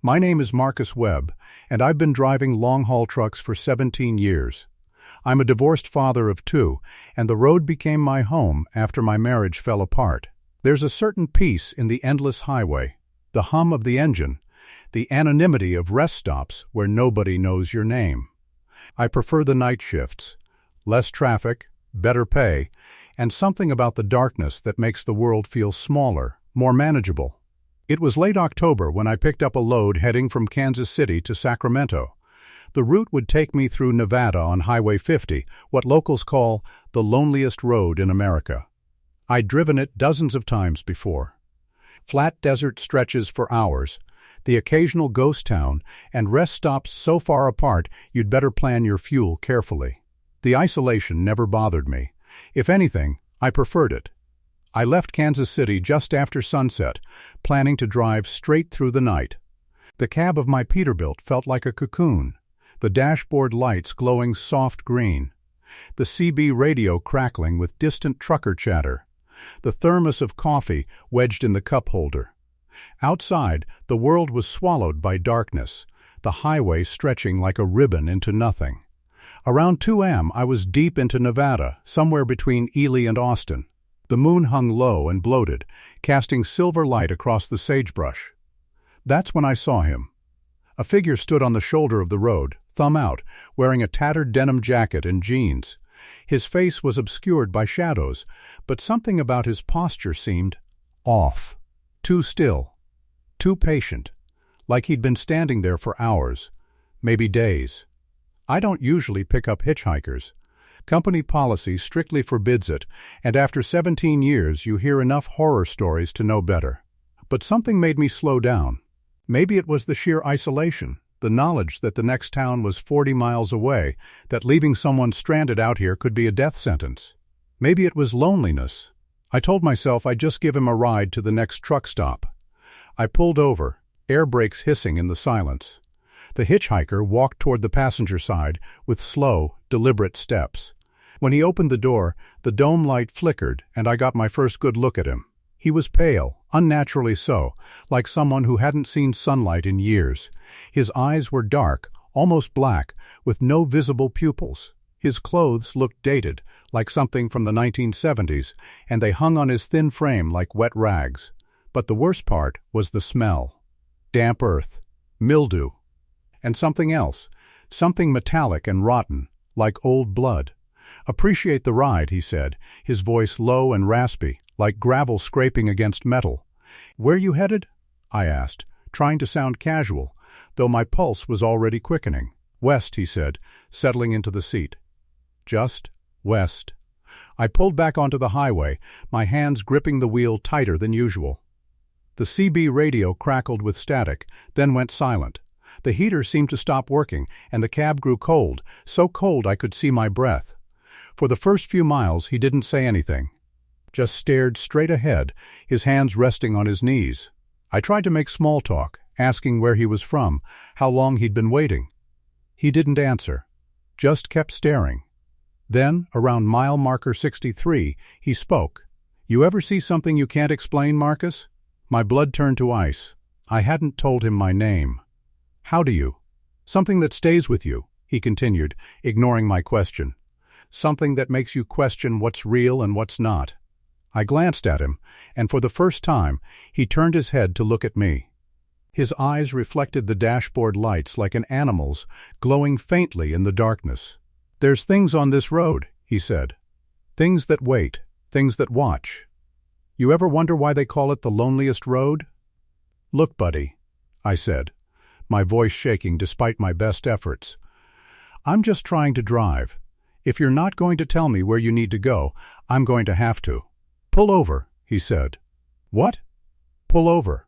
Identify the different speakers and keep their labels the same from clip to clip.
Speaker 1: My name is Marcus Webb, and I've been driving long-haul trucks for 17 years. I'm a divorced father of two, and the road became my home after my marriage fell apart. There's a certain peace in the endless highway, the hum of the engine, the anonymity of rest stops where nobody knows your name. I prefer the night shifts. Less traffic, better pay, and something about the darkness that makes the world feel smaller, more manageable. It was late October when I picked up a load heading from Kansas City to Sacramento. The route would take me through Nevada on Highway 50, what locals call the loneliest road in America. I'd driven it dozens of times before. Flat desert stretches for hours, the occasional ghost town, and rest stops so far apart you'd better plan your fuel carefully. The isolation never bothered me. If anything, I preferred it. I left Kansas City just after sunset, planning to drive straight through the night. The cab of my Peterbilt felt like a cocoon, the dashboard lights glowing soft green, the CB radio crackling with distant trucker chatter, the thermos of coffee wedged in the cup holder. Outside, the world was swallowed by darkness, the highway stretching like a ribbon into nothing. Around 2 a.m. I was deep into Nevada, somewhere between Ely and Austin. The moon hung low and bloated, casting silver light across the sagebrush. That's when I saw him. A figure stood on the shoulder of the road, thumb out, wearing a tattered denim jacket and jeans. His face was obscured by shadows, but something about his posture seemed off. Too still, too patient, like he'd been standing there for hours, maybe days. I don't usually pick up hitchhikers. Company policy strictly forbids it, and after 17 years you hear enough horror stories to know better. But something made me slow down. Maybe it was the sheer isolation, the knowledge that the next town was 40 miles away, that leaving someone stranded out here could be a death sentence. Maybe it was loneliness. I told myself I'd just give him a ride to the next truck stop. I pulled over, air brakes hissing in the silence. The hitchhiker walked toward the passenger side with slow, deliberate steps. When he opened the door, the dome light flickered, and I got my first good look at him. He was pale, unnaturally so, like someone who hadn't seen sunlight in years. His eyes were dark, almost black, with no visible pupils. His clothes looked dated, like something from the 1970s, and they hung on his thin frame like wet rags. But the worst part was the smell. Damp earth, mildew, and something else, something metallic and rotten, like old blood. "Appreciate the ride," he said, his voice low and raspy, like gravel scraping against metal. "Where you headed?" I asked, trying to sound casual, though my pulse was already quickening. "West," he said, settling into the seat. "Just west." I pulled back onto the highway, my hands gripping the wheel tighter than usual. The CB radio crackled with static, then went silent. The heater seemed to stop working, and the cab grew cold, so cold I could see my breath. For the first few miles he didn't say anything, just stared straight ahead, his hands resting on his knees. I tried to make small talk, asking where he was from, how long he'd been waiting. He didn't answer, just kept staring. Then, around mile marker 63, he spoke. "You ever see something you can't explain, Marcus?" My blood turned to ice. I hadn't told him my name. "How do you?" "Something that stays with you," he continued, ignoring my question. "Something that makes you question what's real and what's not." I glanced at him, and for the first time, he turned his head to look at me. His eyes reflected the dashboard lights like an animal's, glowing faintly in the darkness. "There's things on this road," he said. "Things that wait, things that watch. You ever wonder why they call it the loneliest road?" "Look, buddy," I said, my voice shaking despite my best efforts. "I'm just trying to drive. If you're not going to tell me where you need to go, I'm going to have to." "Pull over," he said. "What?" "Pull over."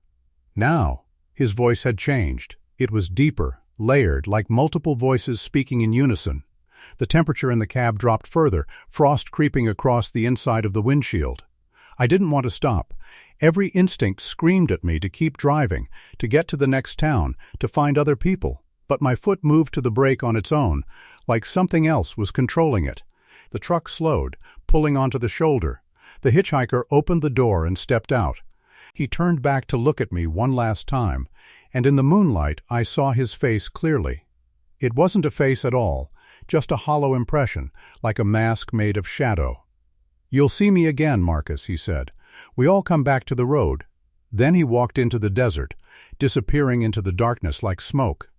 Speaker 1: Now, his voice had changed. It was deeper, layered, like multiple voices speaking in unison. The temperature in the cab dropped further, frost creeping across the inside of the windshield. I didn't want to stop. Every instinct screamed at me to keep driving, to get to the next town, to find other people. But my foot moved to the brake on its own, like something else was controlling it. The truck slowed, pulling onto the shoulder. The hitchhiker opened the door and stepped out. He turned back to look at me one last time, and in the moonlight I saw his face clearly. It wasn't a face at all, just a hollow impression, like a mask made of shadow. "You'll see me again, Marcus," he said. "We all come back to the road." Then he walked into the desert, disappearing into the darkness like smoke.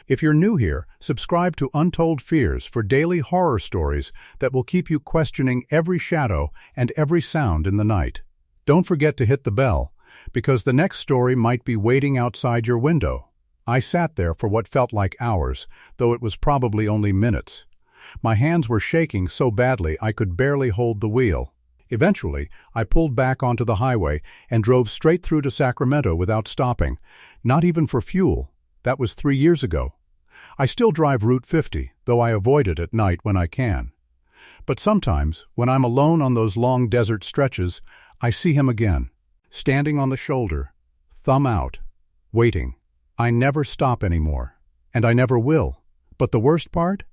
Speaker 1: If you're new here, subscribe to Untold Fears for daily horror stories that will keep you questioning every shadow and every sound in the night. Don't forget to hit the bell, because the next story might be waiting outside your window. I sat there for what felt like hours, though it was probably only minutes. My hands were shaking so badly I could barely hold the wheel. Eventually, I pulled back onto the highway and drove straight through to Sacramento without stopping, not even for fuel. That was 3 years ago. I still drive Route 50, though I avoid it at night when I can. But sometimes, when I'm alone on those long desert stretches, I see him again, standing on the shoulder, thumb out, waiting. I never stop anymore, and I never will. But the worst part?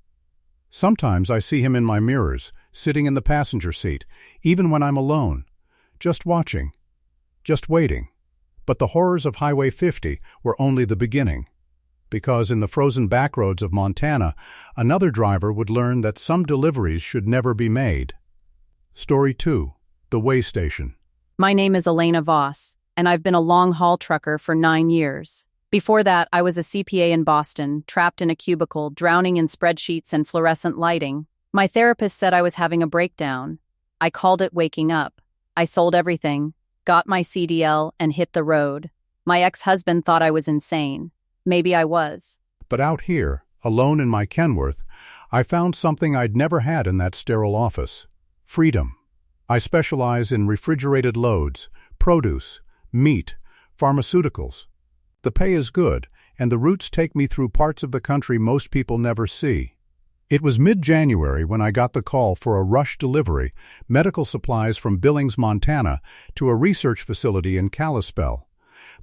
Speaker 1: Sometimes I see him in my mirrors, sitting in the passenger seat, even when I'm alone, just watching, just waiting. But the horrors of Highway 50 were only the beginning. Because in the frozen backroads of Montana, another driver would learn that some deliveries should never be made. Story 2. The Way Station.
Speaker 2: My name is Elena Voss, and I've been a long-haul trucker for 9 years. Before that, I was a CPA in Boston, trapped in a cubicle, drowning in spreadsheets and fluorescent lighting. My therapist said I was having a breakdown. I called it waking up. I sold everything, got my CDL, and hit the road. My ex-husband thought I was insane. Maybe I was.
Speaker 1: But out here, alone in my Kenworth, I found something I'd never had in that sterile office. Freedom. I specialize in refrigerated loads, produce, meat, pharmaceuticals. The pay is good, and the routes take me through parts of the country most people never see. It was mid-January when I got the call for a rush delivery, medical supplies from Billings, Montana, to a research facility in Kalispell.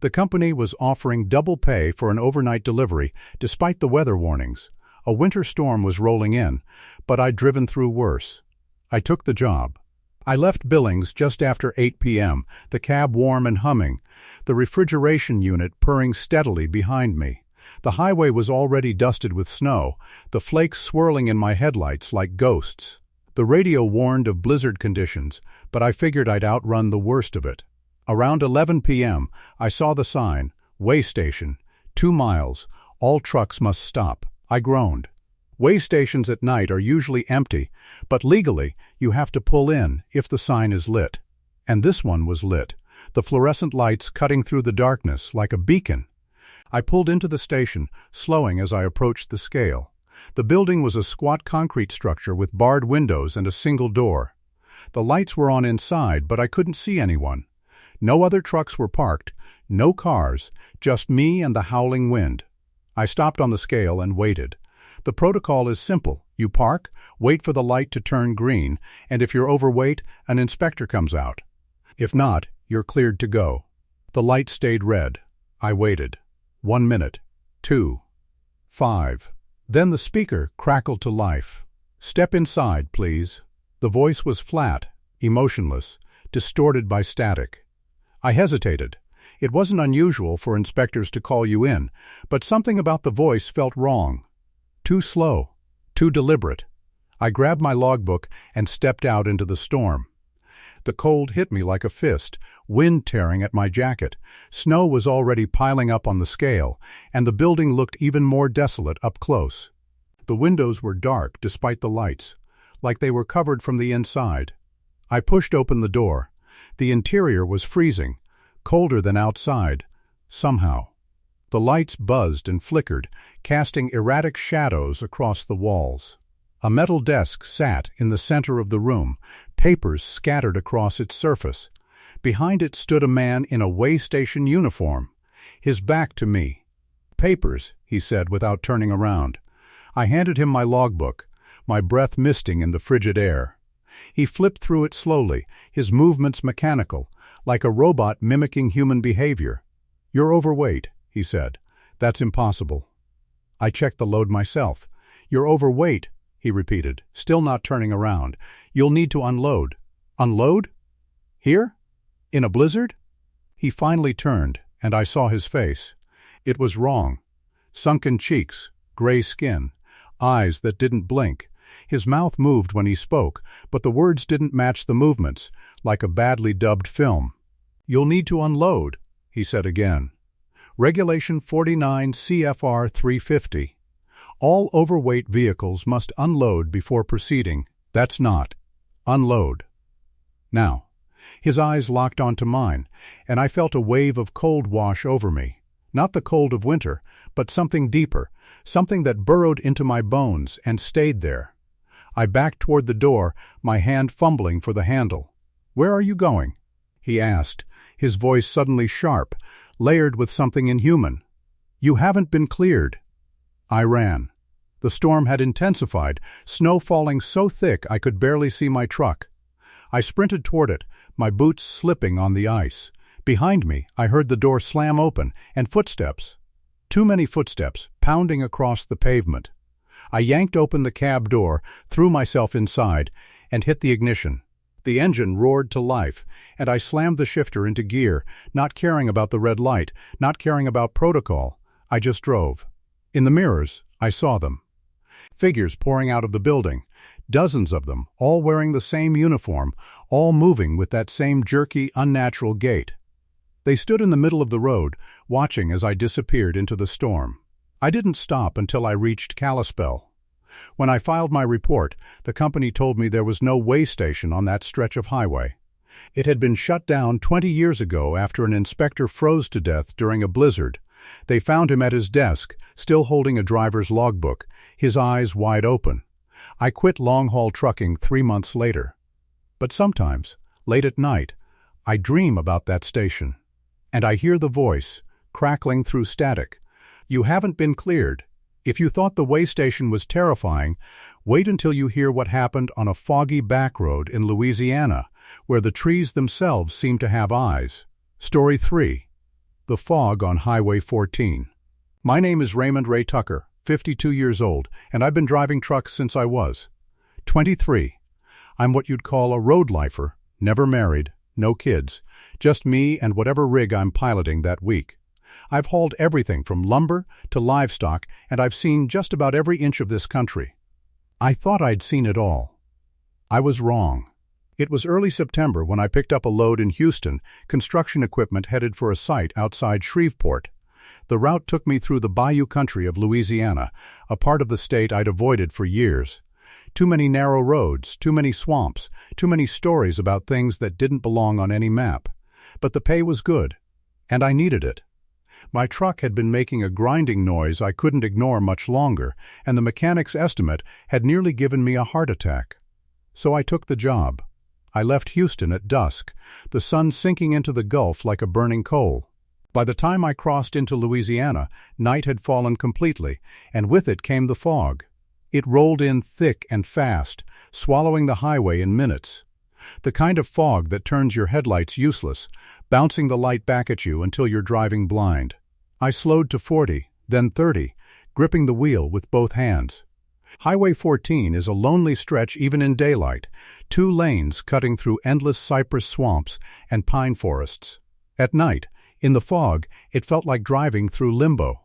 Speaker 1: The company was offering double pay for an overnight delivery, despite the weather warnings. A winter storm was rolling in, but I'd driven through worse. I took the job. I left Billings just after 8 p.m., the cab warm and humming, the refrigeration unit purring steadily behind me. The highway was already dusted with snow, the flakes swirling in my headlights like ghosts. The radio warned of blizzard conditions, but I figured I'd outrun the worst of it. Around 11 p.m., I saw the sign, Way Station, 2 miles, all trucks must stop. I groaned. Way stations at night are usually empty, but legally, you have to pull in if the sign is lit. And this one was lit, the fluorescent lights cutting through the darkness like a beacon. I pulled into the station, slowing as I approached the scale. The building was a squat concrete structure with barred windows and a single door. The lights were on inside, but I couldn't see anyone. No other trucks were parked, no cars, just me and the howling wind. I stopped on the scale and waited. The protocol is simple. You park, wait for the light to turn green, and if you're overweight, an inspector comes out. If not, you're cleared to go. The light stayed red. I waited. 1 minute. 2. 5. Then the speaker crackled to life. "Step inside, please." The voice was flat, emotionless, distorted by static. I hesitated. It wasn't unusual for inspectors to call you in, but something about the voice felt wrong. Too slow, too deliberate. I grabbed my logbook and stepped out into the storm. The cold hit me like a fist, wind tearing at my jacket. Snow was already piling up on the scale, and the building looked even more desolate up close. The windows were dark despite the lights, like they were covered from the inside. I pushed open the door. The interior was freezing, colder than outside, somehow. The lights buzzed and flickered, casting erratic shadows across the walls. A metal desk sat in the center of the room, papers scattered across its surface. Behind it stood a man in a way station uniform, his back to me. "Papers," he said without turning around. I handed him my logbook, my breath misting in the frigid air. He flipped through it slowly, his movements mechanical, like a robot mimicking human behavior. "You're overweight," he said. "That's impossible." I checked the load myself. "You're overweight," he repeated, still not turning around. "You'll need to unload." "Unload? Here? In a blizzard?" He finally turned, and I saw his face. It was wrong. Sunken cheeks, gray skin, eyes that didn't blink. His mouth moved when he spoke, but the words didn't match the movements, like a badly dubbed film. "You'll need to unload," he said again. Regulation 49 CFR 350. All overweight vehicles must unload before proceeding. That's not. Unload. Now, his eyes locked onto mine, and I felt a wave of cold wash over me. Not the cold of winter, but something deeper, something that burrowed into my bones and stayed there. I backed toward the door, my hand fumbling for the handle. "Where are you going?" he asked, his voice suddenly sharp, layered with something inhuman. "You haven't been cleared." I ran. The storm had intensified, snow falling so thick I could barely see my truck. I sprinted toward it, my boots slipping on the ice. Behind me, I heard the door slam open, and footsteps. Too many footsteps, pounding across the pavement. I yanked open the cab door, threw myself inside, and hit the ignition. The engine roared to life, and I slammed the shifter into gear, not caring about the red light, not caring about protocol. I just drove. In the mirrors, I saw them. Figures pouring out of the building, dozens of them, all wearing the same uniform, all moving with that same jerky, unnatural gait. They stood in the middle of the road, watching as I disappeared into the storm. I didn't stop until I reached Kalispell. When I filed my report, the company told me there was no way station on that stretch of highway. It had been shut down 20 years ago after an inspector froze to death during a blizzard. They found him at his desk, still holding a driver's logbook, his eyes wide open. I quit long-haul trucking 3 months later. But sometimes, late at night, I dream about that station. And I hear the voice, crackling through static. "You haven't been cleared. If you thought the way station was terrifying, wait until you hear what happened on a foggy back road in Louisiana, where the trees themselves seem to have eyes." Story 3. The Fog on Highway 14. My name is Raymond Ray Tucker, 52 years old, and I've been driving trucks since I was 23. I'm what you'd call a road lifer, never married, no kids, just me and whatever rig I'm piloting that week. I've hauled everything from lumber to livestock, and I've seen just about every inch of this country. I thought I'd seen it all. I was wrong. It was early September when I picked up a load in Houston, construction equipment headed for a site outside Shreveport. The route took me through the bayou country of Louisiana, a part of the state I'd avoided for years. Too many narrow roads, too many swamps, too many stories about things that didn't belong on any map. But the pay was good, and I needed it. My truck had been making a grinding noise I couldn't ignore much longer, and the mechanic's estimate had nearly given me a heart attack. So I took the job. I left Houston at dusk, the sun sinking into the Gulf like a burning coal. By the time I crossed into Louisiana, night had fallen completely, and with it came the fog. It rolled in thick and fast, swallowing the highway in minutes. The kind of fog that turns your headlights useless, bouncing the light back at you until you're driving blind. I slowed to 40, then 30, gripping the wheel with both hands. Highway 14 is a lonely stretch even in daylight, 2 lanes cutting through endless cypress swamps and pine forests. At night, in the fog, it felt like driving through limbo.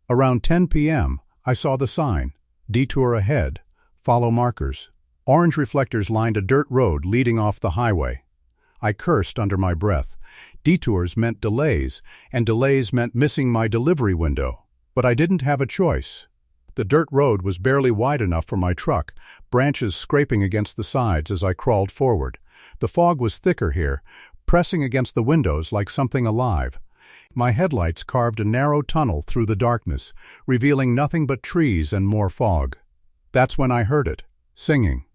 Speaker 1: Around 10 p.m., I saw the sign, "Detour ahead, follow markers." Orange reflectors lined a dirt road leading off the highway. I cursed under my breath. Detours meant delays, and delays meant missing my delivery window. But I didn't have a choice. The dirt road was barely wide enough for my truck, branches scraping against the sides as I crawled forward. The fog was thicker here, pressing against the windows like something alive. My headlights carved a narrow tunnel through the darkness, revealing nothing but trees and more fog. That's when I heard it, singing.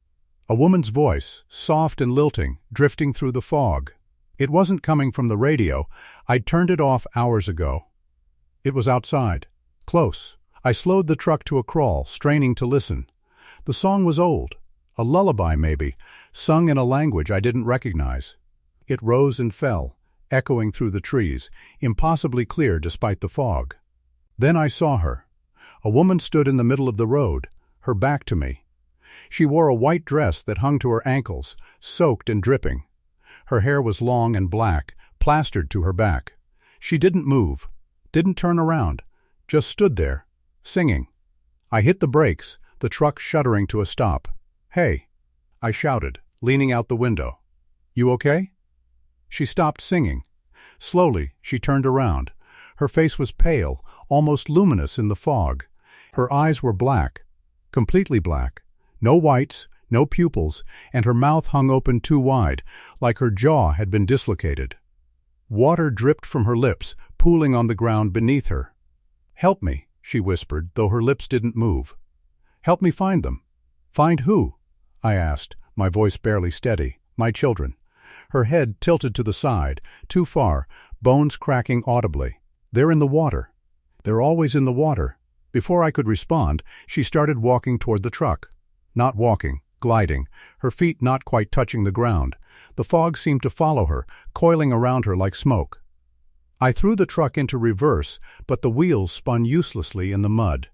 Speaker 1: A woman's voice, soft and lilting, drifting through the fog. It wasn't coming from the radio. I'd turned it off hours ago. It was outside, close. I slowed the truck to a crawl, straining to listen. The song was old, a lullaby maybe, sung in a language I didn't recognize. It rose and fell, echoing through the trees, impossibly clear despite the fog. Then I saw her. A woman stood in the middle of the road, her back to me. She wore a white dress that hung to her ankles, soaked and dripping. Her hair was long and black, plastered to her back. She didn't move, didn't turn around, just stood there, singing. I hit the brakes, the truck shuddering to a stop. "Hey," I shouted, leaning out the window. "You okay?" She stopped singing. Slowly, she turned around. Her face was pale, almost luminous in the fog. Her eyes were black, completely black. No whites, no pupils, and her mouth hung open too wide, like her jaw had been dislocated. Water dripped from her lips, pooling on the ground beneath her. "Help me," she whispered, though her lips didn't move. "Help me find them." "Find who?" I asked, my voice barely steady. "My children." Her head tilted to the side, too far, bones cracking audibly. "They're in the water." "They're always in the water." Before I could respond, she started walking toward the truck. Not walking, gliding, her feet not quite touching the ground. The fog seemed to follow her, coiling around her like smoke. I threw the truck into reverse, but the wheels spun uselessly in the mud.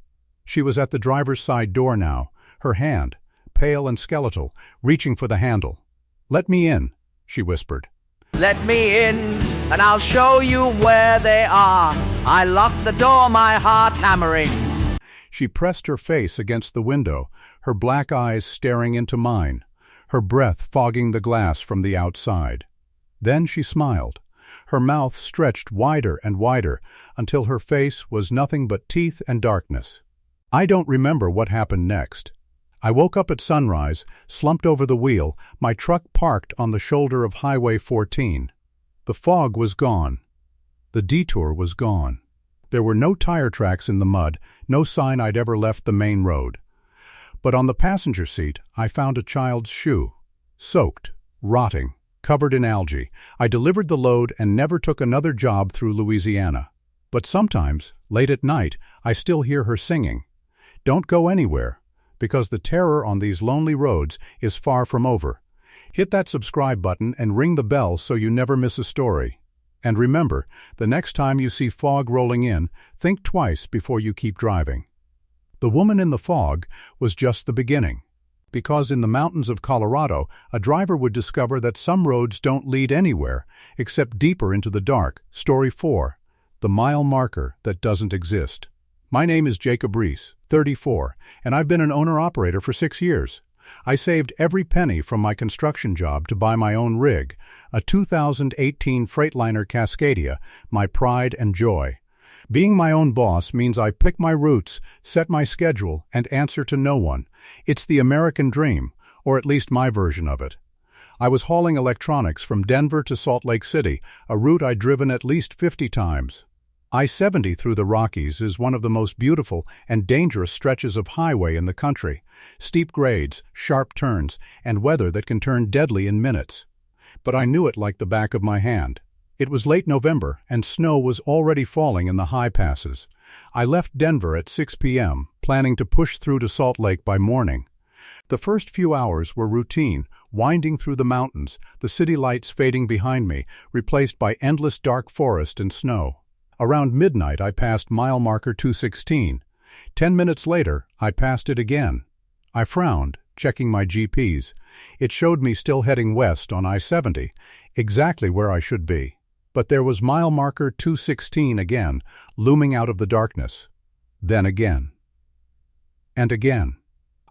Speaker 1: She was at the driver's side door now, her hand, pale and skeletal, reaching for the handle. "Let me in," she whispered.
Speaker 3: "Let me in, and I'll show you where they are. I locked the door, my heart hammering."
Speaker 1: She pressed her face against the window, her black eyes staring into mine, her breath fogging the glass from the outside. Then she smiled. Her mouth stretched wider and wider until her face was nothing but teeth and darkness. I don't remember what happened next. I woke up at sunrise, slumped over the wheel, my truck parked on the shoulder of Highway 14. The fog was gone. The detour was gone. There were no tire tracks in the mud, no sign I'd ever left the main road. But on the passenger seat, I found a child's shoe. Soaked, rotting, covered in algae. I delivered the load and never took another job through Louisiana. But sometimes, late at night, I still hear her singing. Don't go anywhere, because the terror on these lonely roads is far from over. Hit that subscribe button and ring the bell so you never miss a story. And remember, the next time you see fog rolling in, think twice before you keep driving. The woman in the fog was just the beginning. Because in the mountains of Colorado, a driver would discover that some roads don't lead anywhere except deeper into the dark. Story 4. The mile marker that doesn't exist. My name is Jacob Reese, 34, and I've been an owner-operator for 6 years. I saved every penny from my construction job to buy my own rig, a 2018 Freightliner Cascadia, my pride and joy. Being my own boss means I pick my routes, set my schedule, and answer to no one. It's the American dream, or at least my version of it. I was hauling electronics from Denver to Salt Lake City, a route I'd driven at least 50 times. I-70 through the Rockies is one of the most beautiful and dangerous stretches of highway in the country. Steep grades, sharp turns, and weather that can turn deadly in minutes. But I knew it like the back of my hand. It was late November, and snow was already falling in the high passes. I left Denver at 6 p.m., planning to push through to Salt Lake by morning. The first few hours were routine, winding through the mountains, the city lights fading behind me, replaced by endless dark forest and snow. Around midnight, I passed mile marker 216. 10 minutes later, I passed it again. I frowned, checking my GPS. It showed me still heading west on I-70, exactly where I should be. But there was mile marker 216 again, looming out of the darkness. Then again. And again.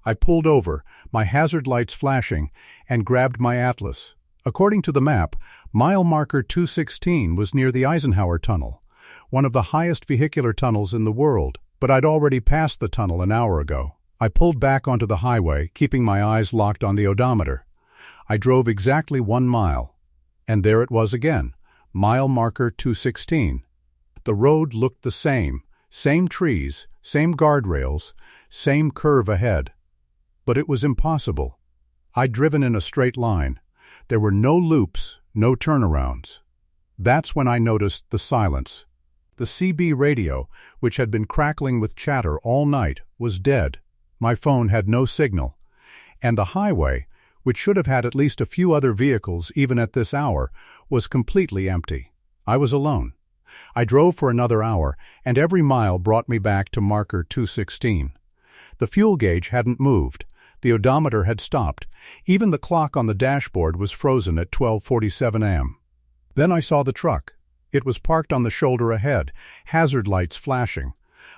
Speaker 1: I pulled over, my hazard lights flashing, and grabbed my atlas. According to the map, mile marker 216 was near the Eisenhower Tunnel, one of the highest vehicular tunnels in the world, but I'd already passed the tunnel an hour ago. I pulled back onto the highway, keeping my eyes locked on the odometer. I drove exactly 1 mile, and there it was again, mile marker 216. The road looked the same trees, same guardrails, same curve ahead. But it was impossible. I'd driven in a straight line. There were no loops, no turnarounds. That's when I noticed the silence. The CB radio, which had been crackling with chatter all night, was dead. My phone had no signal. And the highway, which should have had at least a few other vehicles even at this hour, was completely empty. I was alone. I drove for another hour, and every mile brought me back to marker 216. The fuel gauge hadn't moved. The odometer had stopped. Even the clock on the dashboard was frozen at 12:47 a.m. Then I saw the truck. It was parked on the shoulder ahead, hazard lights flashing.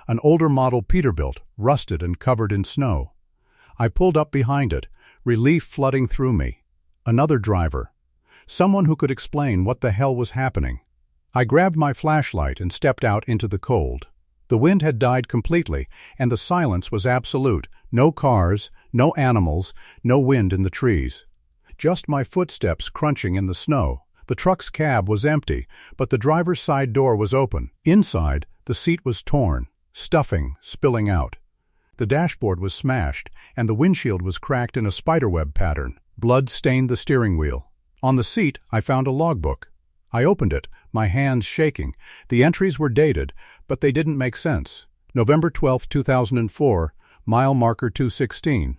Speaker 1: An older model Peterbilt, rusted and covered in snow. I pulled up behind it, relief flooding through me. Another driver. Someone who could explain what the hell was happening. I grabbed my flashlight and stepped out into the cold. The wind had died completely, and the silence was absolute. No cars, no animals, no wind in the trees. Just my footsteps crunching in the snow. The truck's cab was empty, but the driver's side door was open. Inside, the seat was torn, stuffing spilling out. The dashboard was smashed, and the windshield was cracked in a spiderweb pattern. Blood stained the steering wheel. On the seat, I found a logbook. I opened it, my hands shaking. The entries were dated, but they didn't make sense. November 12, 2004, mile marker 216.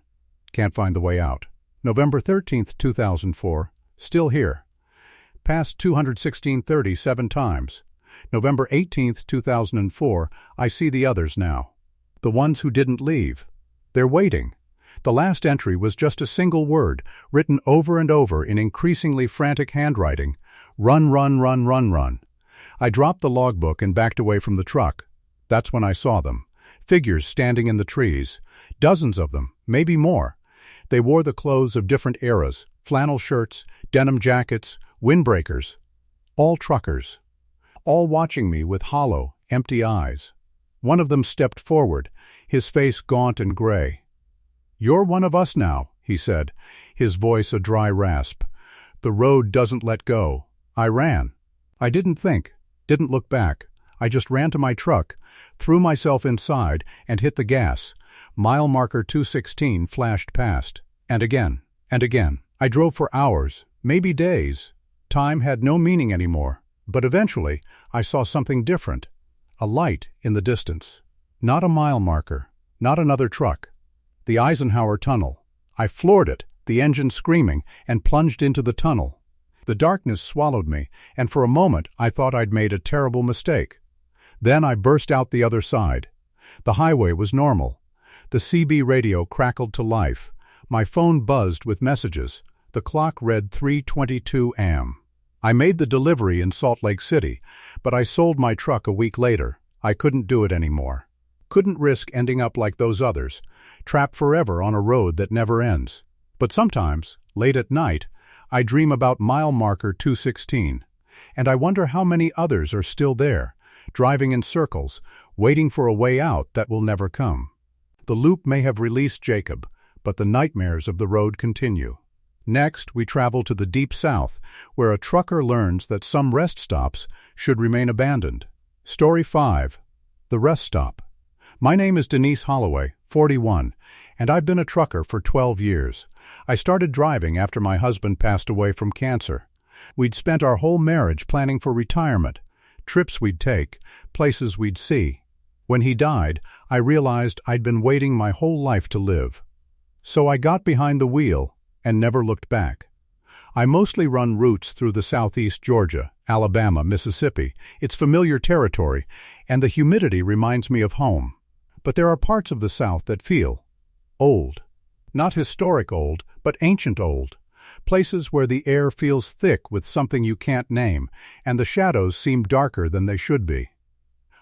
Speaker 1: Can't find the way out. November 13, 2004, still here. Passed 216.30 7 times. November 18, 2004, I see the others now. The ones who didn't leave. They're waiting. The last entry was just a single word, written over and over in increasingly frantic handwriting. Run, run, run, run, run. I dropped the logbook and backed away from the truck. That's when I saw them. Figures standing in the trees. Dozens of them, maybe more. They wore the clothes of different eras, flannel shirts, denim jackets, windbreakers. All truckers. All watching me with hollow, empty eyes. One of them stepped forward, his face gaunt and gray. "You're one of us now," he said, his voice a dry rasp. "The road doesn't let go." I ran. I didn't think, didn't look back. I just ran to my truck, threw myself inside, and hit the gas. Mile marker 216 flashed past. And again, and again. I drove for hours, maybe days. Time had no meaning anymore. But eventually, I saw something different. A light in the distance. Not a mile marker, not another truck. The Eisenhower Tunnel. I floored it, the engine screaming, and plunged into the tunnel. The darkness swallowed me, and for a moment I thought I'd made a terrible mistake. Then I burst out the other side. The highway was normal. The CB radio crackled to life. My phone buzzed with messages. The clock read 3:22 am. I made the delivery in Salt Lake City, but I sold my truck a week later. I couldn't do it anymore. Couldn't risk ending up like those others, trapped forever on a road that never ends. But sometimes, late at night, I dream about mile marker 216, and I wonder how many others are still there, driving in circles, waiting for a way out that will never come. The loop may have released Jacob, but the nightmares of the road continue. Next, we travel to the deep south, where a trucker learns that some rest stops should remain abandoned. Story 5. The Rest Stop. My name is Denise Holloway, 41, and I've been a trucker for 12 years. I started driving after my husband passed away from cancer. We'd spent our whole marriage planning for retirement, trips we'd take, places we'd see. When he died, I realized I'd been waiting my whole life to live. So I got behind the wheel and never looked back. I mostly run routes through the southeast Georgia, Alabama, Mississippi. It's familiar territory, and the humidity reminds me of home. But there are parts of the South that feel old. Not historic old, but ancient old. Places where the air feels thick with something you can't name, and the shadows seem darker than they should be.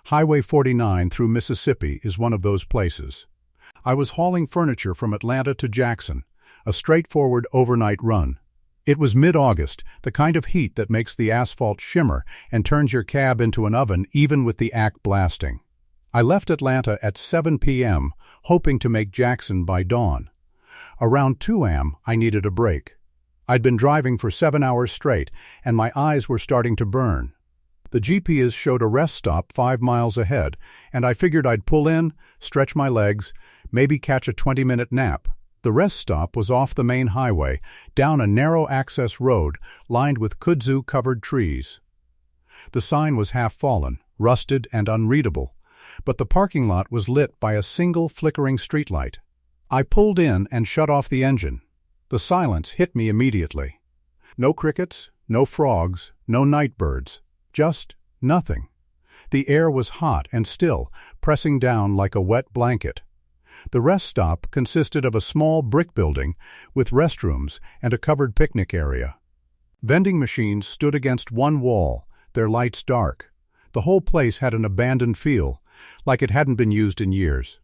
Speaker 1: Highway 49 through Mississippi is one of those places. I was hauling furniture from Atlanta to Jackson, a straightforward overnight run. It was mid-August, the kind of heat that makes the asphalt shimmer and turns your cab into an oven even with the AC blasting. I left Atlanta at 7 p.m., hoping to make Jackson by dawn. Around 2 am, I needed a break. I'd been driving for 7 hours straight, and my eyes were starting to burn. The GPS showed a rest stop 5 miles ahead, and I figured I'd pull in, stretch my legs, maybe catch a 20-minute nap. The rest stop was off the main highway, down a narrow access road lined with kudzu-covered trees. The sign was half-fallen, rusted and unreadable, but the parking lot was lit by a single flickering streetlight. I pulled in and shut off the engine. The silence hit me immediately. No crickets, no frogs, no night birds, just nothing. The air was hot and still, pressing down like a wet blanket. The rest stop consisted of a small brick building with restrooms and a covered picnic area. Vending machines stood against one wall, their lights dark. The whole place had an abandoned feel, like it hadn't been used in years.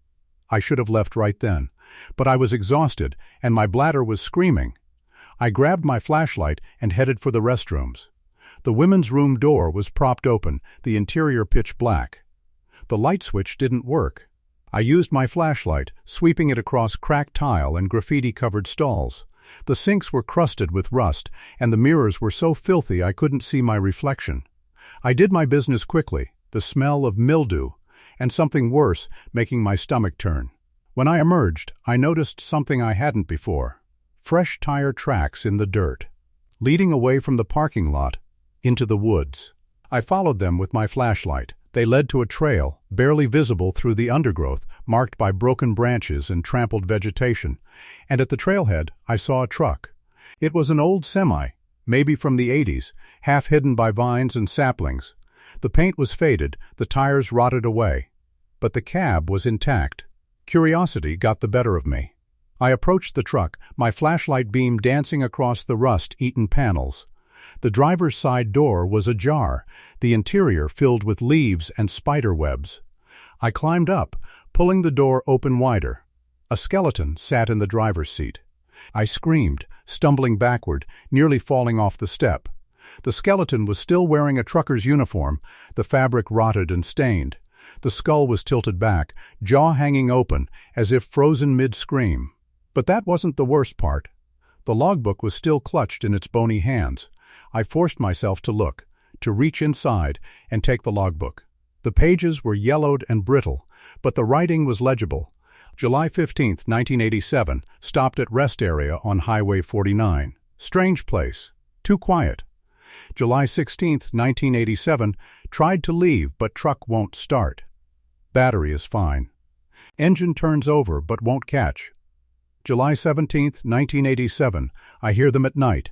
Speaker 1: I should have left right then, but I was exhausted and my bladder was screaming. I grabbed my flashlight and headed for the restrooms. The women's room door was propped open, the interior pitch black. The light switch didn't work. I used my flashlight, sweeping it across cracked tile and graffiti-covered stalls. The sinks were crusted with rust, and the mirrors were so filthy I couldn't see my reflection. I did my business quickly, the smell of mildew, and something worse, making my stomach turn. When I emerged, I noticed something I hadn't before. Fresh tire tracks in the dirt, leading away from the parking lot into the woods. I followed them with my flashlight. They led to a trail, barely visible through the undergrowth, marked by broken branches and trampled vegetation. And at the trailhead, I saw a truck. It was an old semi, maybe from the 80s, half hidden by vines and saplings. The paint was faded, the tires rotted away. But the cab was intact. Curiosity got the better of me. I approached the truck, my flashlight beam dancing across the rust-eaten panels. The driver's side door was ajar, the interior filled with leaves and spider webs. I climbed up, pulling the door open wider. A skeleton sat in the driver's seat. I screamed, stumbling backward, nearly falling off the step. The skeleton was still wearing a trucker's uniform, the fabric rotted and stained. The skull was tilted back, jaw hanging open, as if frozen mid-scream. But that wasn't the worst part. The logbook was still clutched in its bony hands. I forced myself to look, to reach inside and take the logbook. The pages were yellowed and brittle, but the writing was legible. July 15, 1987, stopped at rest area on Highway 49. Strange place. Too quiet. July 16, 1987, tried to leave but truck won't start. Battery is fine. Engine turns over but won't catch. July 17, 1987, I hear them at night.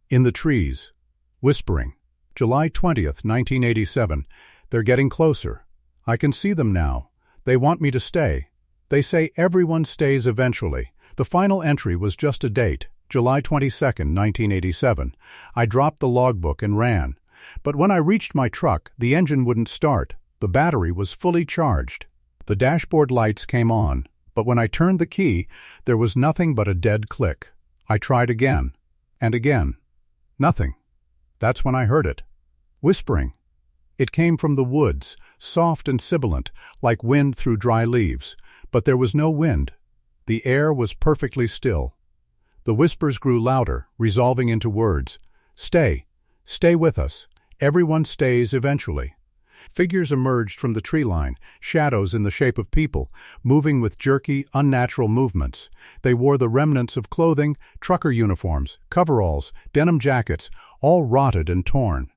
Speaker 1: In the trees. Whispering. July 20, 1987, they're getting closer. I can see them now. They want me to stay. They say everyone stays eventually. The final entry was just a date, July 22, 1987. I dropped the logbook and ran. But when I reached my truck, the engine wouldn't start. The battery was fully charged. The dashboard lights came on, but when I turned the key, there was nothing but a dead click. I tried again, and again. Nothing. That's when I heard it. Whispering. It came from the woods, soft and sibilant, like wind through dry leaves. But there was no wind. The air was perfectly still. The whispers grew louder, resolving into words. Stay. Stay with us. Everyone stays eventually. Figures emerged from the tree line, shadows in the shape of people, moving with jerky, unnatural movements. They wore the remnants of clothing, trucker uniforms, coveralls, denim jackets, all rotted and torn.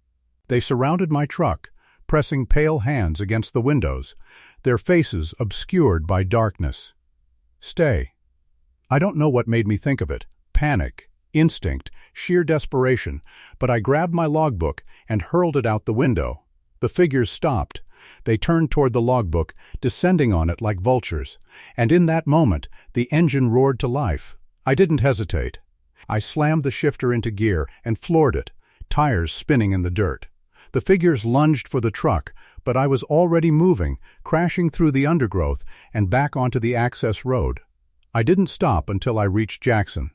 Speaker 1: They surrounded my truck, pressing pale hands against the windows, their faces obscured by darkness. Stay. I don't know what made me think of it. Panic, instinct, sheer desperation, but I grabbed my logbook and hurled it out the window. The figures stopped. They turned toward the logbook, descending on it like vultures, and in that moment, the engine roared to life. I didn't hesitate. I slammed the shifter into gear and floored it, tires spinning in the dirt. The figures lunged for the truck, but I was already moving, crashing through the undergrowth and back onto the access road. I didn't stop until I reached Jackson.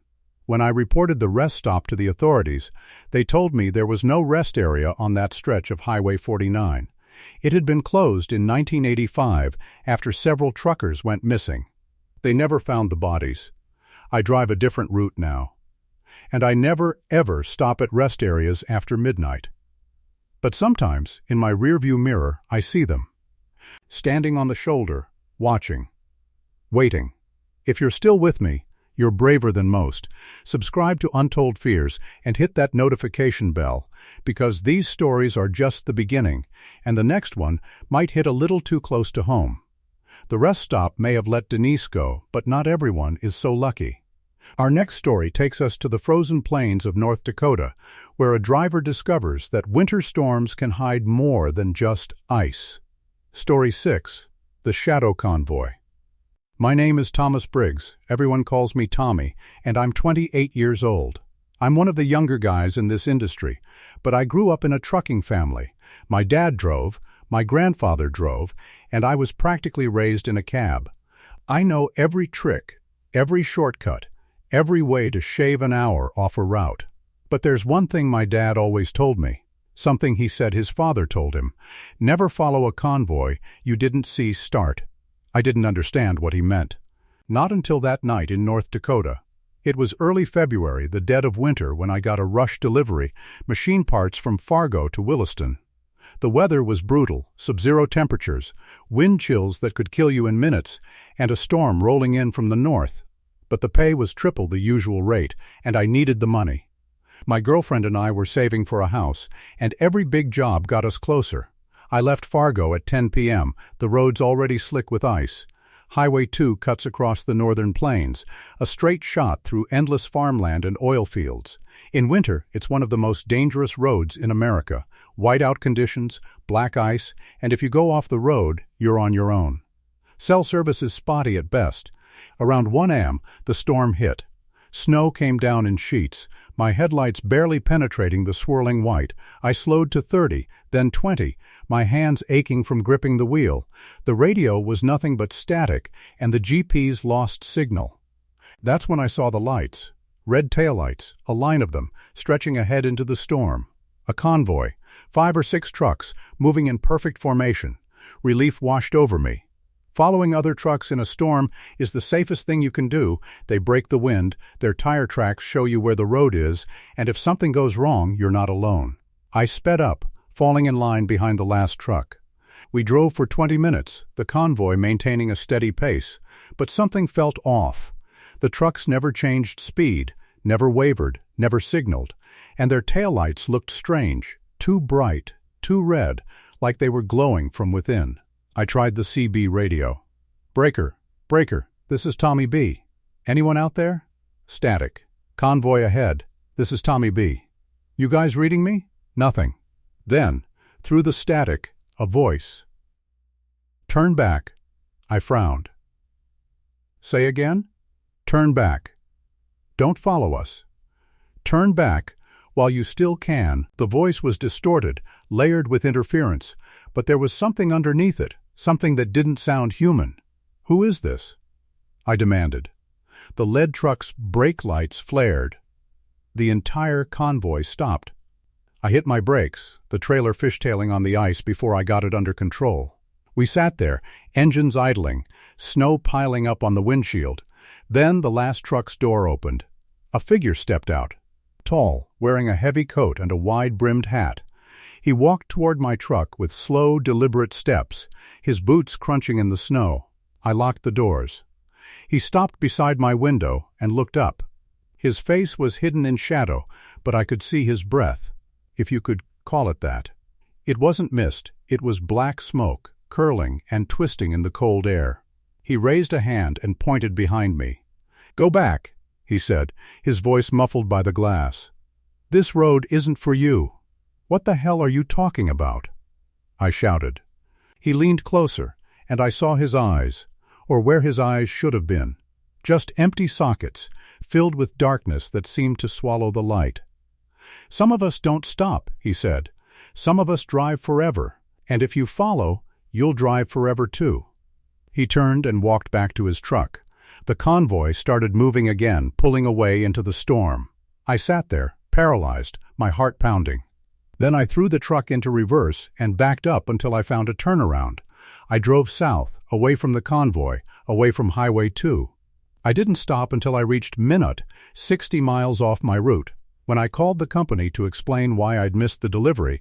Speaker 1: When I reported the rest stop to the authorities, they told me there was no rest area on that stretch of Highway 49. It had been closed in 1985 after several truckers went missing. They never found the bodies. I drive a different route now. And I never, ever stop at rest areas after midnight. But sometimes, in my rearview mirror, I see them. Standing on the shoulder, watching. Waiting. If you're still with me, you're braver than most. Subscribe to Untold Fears and hit that notification bell, because these stories are just the beginning, and the next one might hit a little too close to home. The rest stop may have let Denise go, but not everyone is so lucky. Our next story takes us to the frozen plains of North Dakota, where a driver discovers that winter storms can hide more than just ice. Story 6. The Shadow Convoy. My name is Thomas Briggs. Everyone calls me Tommy, and I'm 28 years old. I'm one of the younger guys in this industry, but I grew up in a trucking family. My dad drove, my grandfather drove, and I was practically raised in a cab. I know every trick, every shortcut, every way to shave an hour off a route. But there's one thing my dad always told me, something he said his father told him: never follow a convoy you didn't see start. I didn't understand what he meant. Not until that night in North Dakota. It was early February, the dead of winter, when I got a rush delivery, machine parts from Fargo to Williston. The weather was brutal, sub-zero temperatures, wind chills that could kill you in minutes, and a storm rolling in from the north. But the pay was triple the usual rate, and I needed the money. My girlfriend and I were saving for a house, and every big job got us closer. I left Fargo at 10 p.m., the roads already slick with ice. Highway 2 cuts across the northern plains, a straight shot through endless farmland and oil fields. In winter, it's one of the most dangerous roads in America. Whiteout conditions, black ice, and if you go off the road, you're on your own. Cell service is spotty at best. Around 1 a.m., the storm hit. Snow came down in sheets, my headlights barely penetrating the swirling white. I slowed to 30, then 20, my hands aching from gripping the wheel. The radio was nothing but static, and the GPS lost signal. That's when I saw the lights. Red taillights, a line of them, stretching ahead into the storm. A convoy, 5 or 6 trucks, moving in perfect formation. Relief washed over me. Following other trucks in a storm is the safest thing you can do. They break the wind, their tire tracks show you where the road is, and if something goes wrong, you're not alone. I sped up, falling in line behind the last truck. We drove for 20 minutes, the convoy maintaining a steady pace, but something felt off. The trucks never changed speed, never wavered, never signaled, and their taillights looked strange, too bright, too red, like they were glowing from within. I tried the CB radio. Breaker, this is Tommy B. Anyone out there? Static. Convoy ahead. This is Tommy B. You guys reading me? Nothing. Then, through the static, a voice. Turn back. I frowned. Say again? Turn back. Don't follow us. Turn back while you still can. The voice was distorted, layered with interference, but there was something underneath it. Something that didn't sound human. Who is this? I demanded. The lead truck's brake lights flared. The entire convoy stopped. I hit my brakes, the trailer fishtailing on the ice before I got it under control. We sat there, engines idling, snow piling up on the windshield. Then the last truck's door opened. A figure stepped out, tall, wearing a heavy coat and a wide-brimmed hat. He walked toward my truck with slow, deliberate steps, his boots crunching in the snow. I locked the doors. He stopped beside my window and looked up. His face was hidden in shadow, but I could see his breath, if you could call it that. It wasn't mist, it was black smoke, curling and twisting in the cold air. He raised a hand and pointed behind me. "Go back," he said, his voice muffled by the glass. "This road isn't for you." "What the hell are you talking about?" I shouted. He leaned closer, and I saw his eyes, or where his eyes should have been. Just empty sockets, filled with darkness that seemed to swallow the light. "Some of us don't stop," he said. "Some of us drive forever, and if you follow, you'll drive forever too." He turned and walked back to his truck. The convoy started moving again, pulling away into the storm. I sat there, paralyzed, my heart pounding. Then I threw the truck into reverse and backed up until I found a turnaround. I drove south, away from the convoy, away from Highway 2. I didn't stop until I reached Minot, 60 miles off my route. When I called the company to explain why I'd missed the delivery,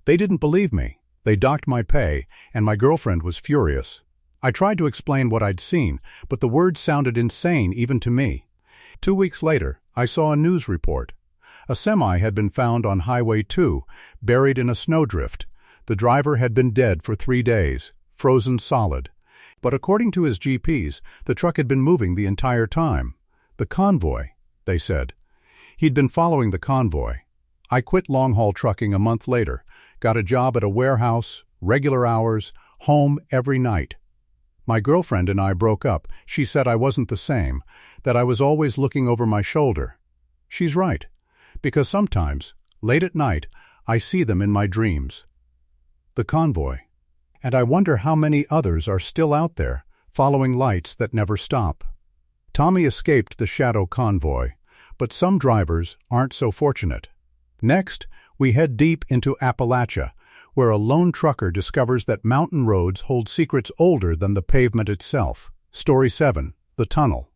Speaker 1: they didn't believe me. They docked my pay, and my girlfriend was furious. I tried to explain what I'd seen, but the words sounded insane even to me. 2 weeks later, I saw a news report. A semi had been found on Highway 2, buried in a snowdrift. The driver had been dead for 3 days, frozen solid. But according to his GPS, the truck had been moving the entire time. The convoy, they said. He'd been following the convoy. I quit long-haul trucking a month later, got a job at a warehouse, regular hours, home every night. My girlfriend and I broke up. She said I wasn't the same, that I was always looking over my shoulder. She's right. because sometimes, late at night, I see them in my dreams. The convoy. And I wonder how many others are still out there, following lights that never stop. Tommy escaped the shadow convoy, but some drivers aren't so fortunate. Next, we head deep into Appalachia, where a lone trucker discovers that mountain roads hold secrets older than the pavement itself. Story 7. The Tunnel.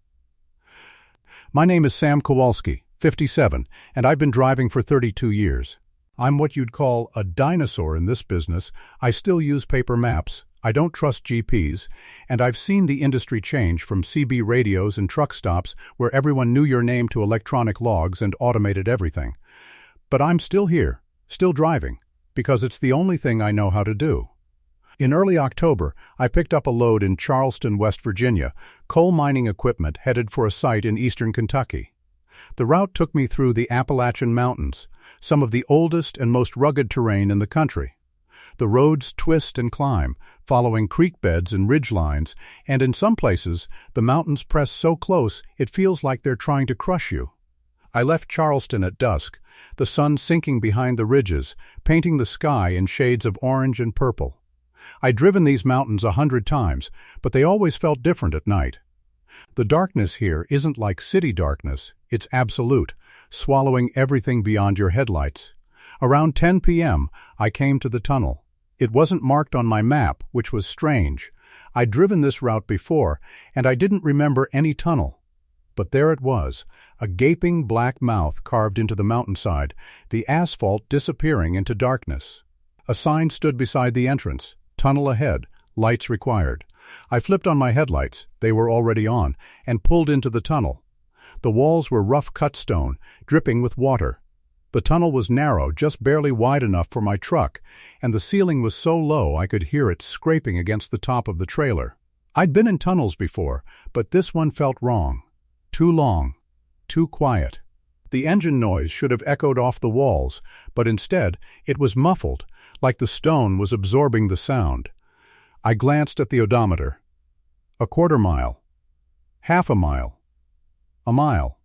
Speaker 1: My name is Sam Kowalski, 57, and I've been driving for 32 years. I'm what you'd call a dinosaur in this business. I still use paper maps, I don't trust GPS, and I've seen the industry change from CB radios and truck stops where everyone knew your name to electronic logs and automated everything. But I'm still here, still driving, because it's the only thing I know how to do. In early October, I picked up a load in Charleston, West Virginia, coal mining equipment headed for a site in eastern Kentucky. The route took me through the Appalachian Mountains, some of the oldest and most rugged terrain in the country. The roads twist and climb, following creek beds and ridge lines, and in some places, the mountains press so close it feels like they're trying to crush you. I left Charleston at dusk, the sun sinking behind the ridges, painting the sky in shades of orange and purple. I'd driven these mountains 100 times, but they always felt different at night. The darkness here isn't like city darkness, it's absolute, swallowing everything beyond your headlights. Around 10 p.m., I came to the tunnel. It wasn't marked on my map, which was strange. I'd driven this route before, and I didn't remember any tunnel. But there it was, a gaping black mouth carved into the mountainside, the asphalt disappearing into darkness. A sign stood beside the entrance, tunnel ahead, lights required. I flipped on my headlights, they were already on, and pulled into the tunnel. The walls were rough cut stone, dripping with water. The tunnel was narrow, just barely wide enough for my truck, and the ceiling was so low I could hear it scraping against the top of the trailer. I'd been in tunnels before, but this one felt wrong. Too long, too quiet. The engine noise should have echoed off the walls, but instead it was muffled, like the stone was absorbing the sound. I glanced at the odometer. A quarter mile. Half a mile. A mile.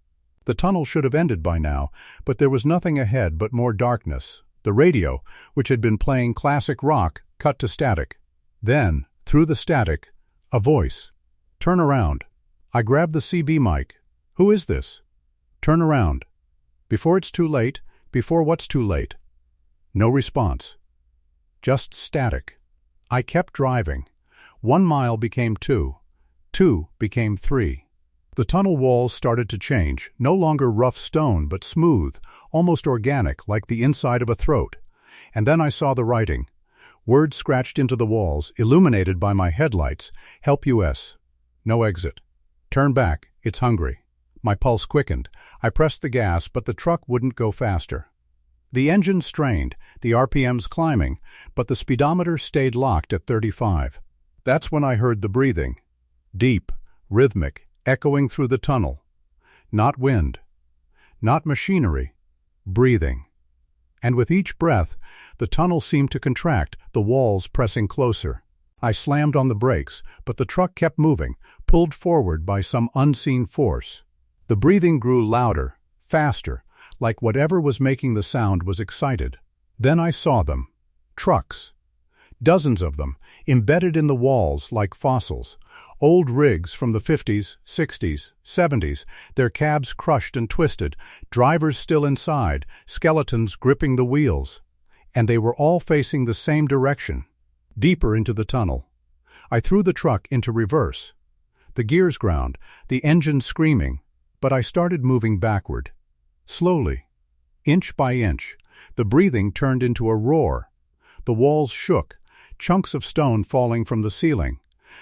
Speaker 1: The tunnel should have ended by now, but there was nothing ahead but more darkness. The radio, which had been playing classic rock, cut to static. Then, through the static, a voice. Turn around. I grabbed the CB mic. Who is this? Turn around. Before it's too late, before what's too late? No response. Just static. I kept driving. 1 mile became 2. 2 became 3. The tunnel walls started to change, no longer rough stone but smooth, almost organic, like the inside of a throat. And then I saw the writing. Words scratched into the walls, illuminated by my headlights. Help US. No exit. Turn back, it's hungry. My pulse quickened. I pressed the gas, but the truck wouldn't go faster. The engine strained, the RPMs climbing, but the speedometer stayed locked at 35. That's when I heard the breathing. Deep, rhythmic, echoing through the tunnel. Not wind. Not machinery. Breathing. And with each breath, the tunnel seemed to contract, the walls pressing closer. I slammed on the brakes, but the truck kept moving, pulled forward by some unseen force. The breathing grew louder, faster, like whatever was making the sound was excited. Then I saw them. Trucks. Dozens of them, embedded in the walls like fossils. Old rigs from the 50s, 60s, 70s, their cabs crushed and twisted, drivers still inside, skeletons gripping the wheels. And they were all facing the same direction, deeper into the tunnel. I threw the truck into reverse. The gears ground, the engine screaming, but I started moving backward. Slowly, inch by inch, the breathing turned into a roar. The walls shook, chunks of stone falling from the ceiling.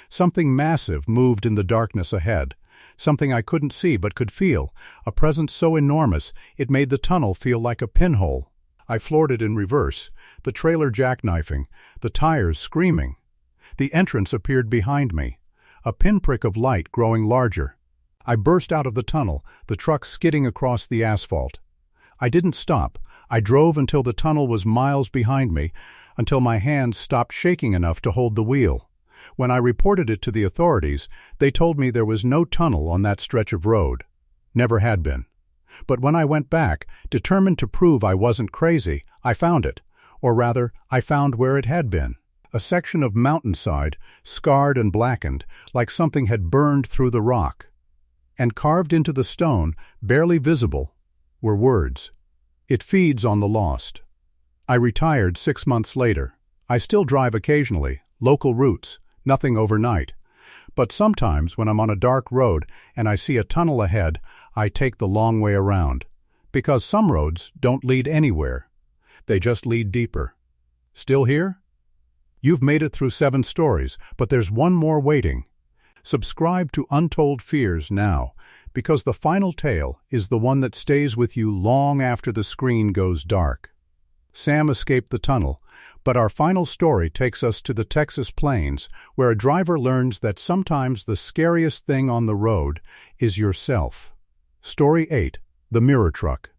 Speaker 1: Something massive moved in the darkness ahead, something I couldn't see but could feel, a presence so enormous it made the tunnel feel like a pinhole. I floored it in reverse, the trailer jackknifing, the tires screaming. The entrance appeared behind me, a pinprick of light growing larger. I burst out of the tunnel, the truck skidding across the asphalt. I didn't stop. I drove until the tunnel was miles behind me, until my hands stopped shaking enough to hold the wheel. When I reported it to the authorities, they told me there was no tunnel on that stretch of road. Never had been. But when I went back, determined to prove I wasn't crazy, I found it. Or rather, I found where it had been. A section of mountainside, scarred and blackened, like something had burned through the rock. And carved into the stone, barely visible, were words. "It feeds on the lost." I retired 6 months later. I still drive occasionally, local routes, nothing overnight. But sometimes when I'm on a dark road and I see a tunnel ahead, I take the long way around. Because some roads don't lead anywhere. They just lead deeper. Still here? You've made it through 7 stories, but there's one more waiting. Subscribe to Untold Fears now, because the final tale is the one that stays with you long after the screen goes dark. Sam escaped the tunnel, but our final story takes us to the Texas plains, where a driver learns that sometimes the scariest thing on the road is yourself. Story 8. The Mirror Truck.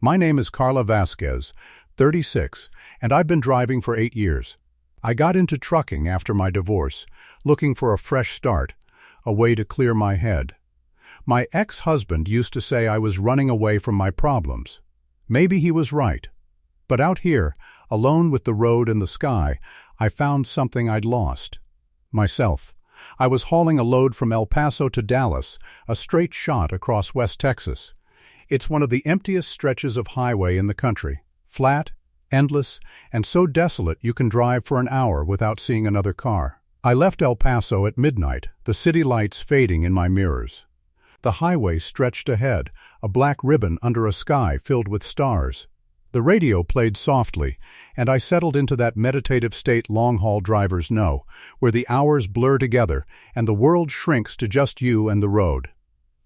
Speaker 1: My name is Carla Vasquez, 36, and I've been driving for 8 years. I got into trucking after my divorce, looking for a fresh start, a way to clear my head. My ex-husband used to say I was running away from my problems. Maybe he was right. But out here, alone with the road and the sky, I found something I'd lost. Myself. I was hauling a load from El Paso to Dallas, a straight shot across West Texas. It's one of the emptiest stretches of highway in the country. Flat, endless, and so desolate you can drive for an hour without seeing another car. I left El Paso at midnight, the city lights fading in my mirrors. The highway stretched ahead, a black ribbon under a sky filled with stars. The radio played softly, and I settled into that meditative state long-haul drivers know, where the hours blur together and the world shrinks to just you and the road.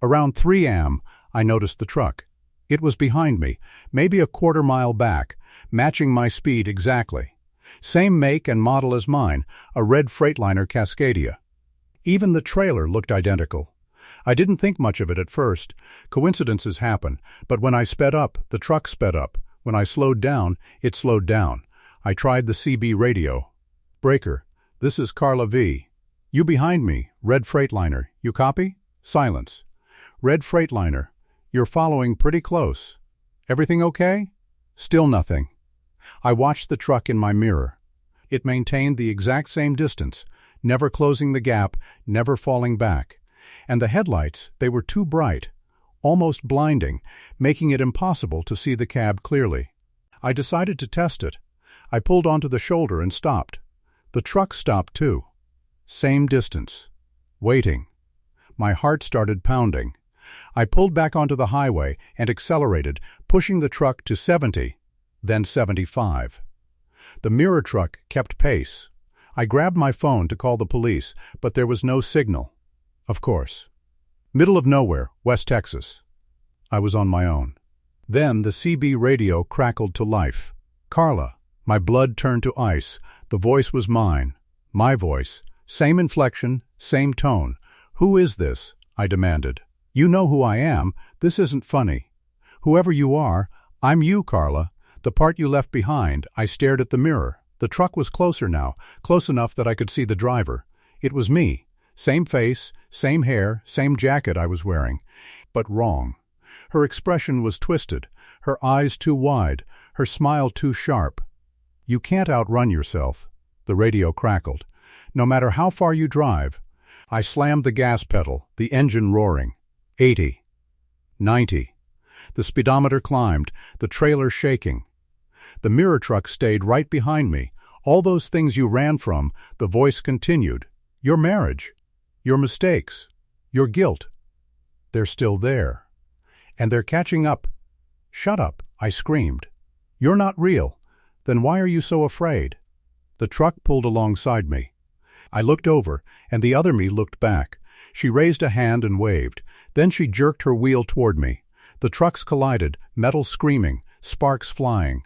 Speaker 1: Around 3 a.m., I noticed the truck. It was behind me, maybe a quarter-mile back, matching my speed exactly. Same make and model as mine, a red Freightliner Cascadia. Even the trailer looked identical. I didn't think much of it at first. Coincidences happen, but when I sped up, the truck sped up. When I slowed down, it slowed down. I tried the CB radio. "Breaker, this is Carla V. You behind me, red Freightliner. You copy?" Silence. "Red Freightliner, you're following pretty close. Everything okay?" Still nothing. I watched the truck in my mirror. It maintained the exact same distance, never closing the gap, never falling back. And the headlights, they were too bright, almost blinding, making it impossible to see the cab clearly. I decided to test it. I pulled onto the shoulder and stopped. The truck stopped too. Same distance. Waiting. My heart started pounding. I pulled back onto the highway and accelerated, pushing the truck to 70, then 75. The mirror truck kept pace. I grabbed my phone to call the police, but there was no signal. Of course. Middle of nowhere, West Texas. I was on my own. Then the CB radio crackled to life. "Carla." My blood turned to ice. The voice was mine. My voice. Same inflection, same tone. "Who is this?" I demanded. "You know who I am. This isn't funny. Whoever you are, I'm you, Carla. The part you left behind." I stared at the mirror. The truck was closer now, close enough that I could see the driver. It was me. Same face, same hair, same jacket I was wearing. But wrong. Her expression was twisted, her eyes too wide, her smile too sharp. "You can't outrun yourself." The radio crackled. "No matter how far you drive." I slammed the gas pedal, the engine roaring. 80. 90. The speedometer climbed, the trailer shaking. The mirror truck stayed right behind me. "All those things you ran from," the voice continued. "Your marriage. Your mistakes. Your guilt. They're still there. And they're catching up." "Shut up," I screamed. "You're not real. Then why are you so afraid?" The truck pulled alongside me. I looked over, and the other me looked back. She raised a hand and waved. Then she jerked her wheel toward me. The trucks collided, metal screaming, sparks flying.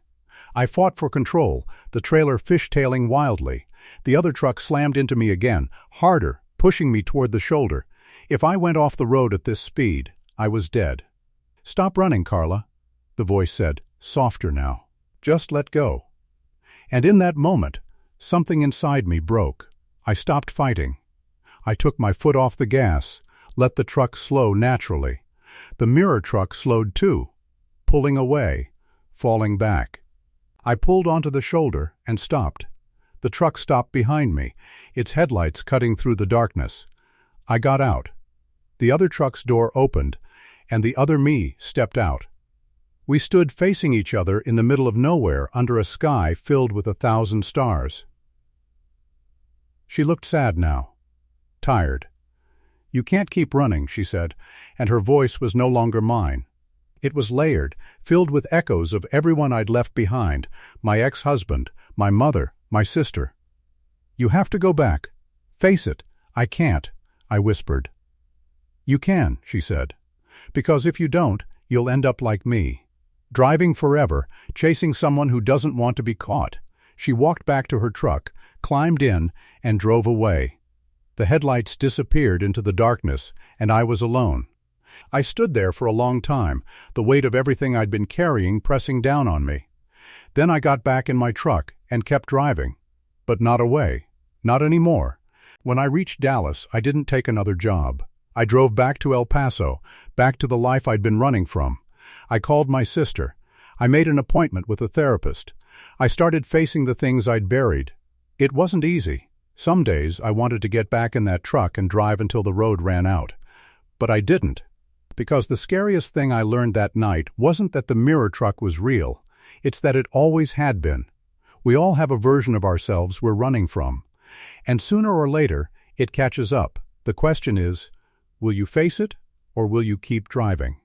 Speaker 1: I fought for control, the trailer fishtailing wildly. The other truck slammed into me again, harder, pushing me toward the shoulder. If I went off the road at this speed, I was dead. "Stop running, Carla," the voice said, softer now. "Just let go." And in that moment, something inside me broke. I stopped fighting. I took my foot off the gas, let the truck slow naturally. The mirror truck slowed too, pulling away, falling back. I pulled onto the shoulder and stopped. The truck stopped behind me, its headlights cutting through the darkness. I got out. The other truck's door opened, and the other me stepped out. We stood facing each other in the middle of nowhere under a sky filled with 1,000 stars. She looked sad now, tired. "You can't keep running," she said, and her voice was no longer mine. It was layered, filled with echoes of everyone I'd left behind, my ex-husband, my mother, my sister. "You have to go back. Face it. I can't," I whispered. "You can," she said, "because if you don't, you'll end up like me. Driving forever, chasing someone who doesn't want to be caught." She walked back to her truck, climbed in, and drove away. The headlights disappeared into the darkness, and I was alone. I stood there for a long time, the weight of everything I'd been carrying pressing down on me. Then I got back in my truck and kept driving. But not away. Not anymore. When I reached Dallas, I didn't take another job. I drove back to El Paso, back to the life I'd been running from. I called my sister. I made an appointment with a therapist. I started facing the things I'd buried. It wasn't easy. Some days I wanted to get back in that truck and drive until the road ran out. But I didn't. Because the scariest thing I learned that night wasn't that the mirror truck was real. It's that it always had been. We all have a version of ourselves we're running from. And sooner or later, it catches up. The question is, will you face it, or will you keep driving?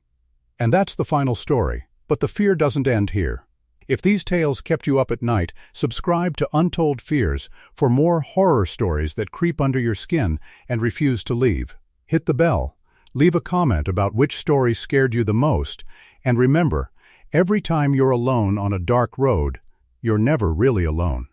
Speaker 1: And that's the final story. But the fear doesn't end here. If these tales kept you up at night, subscribe to Untold Fears for more horror stories that creep under your skin and refuse to leave. Hit the bell. Leave a comment about which story scared you the most, and remember, every time you're alone on a dark road, you're never really alone.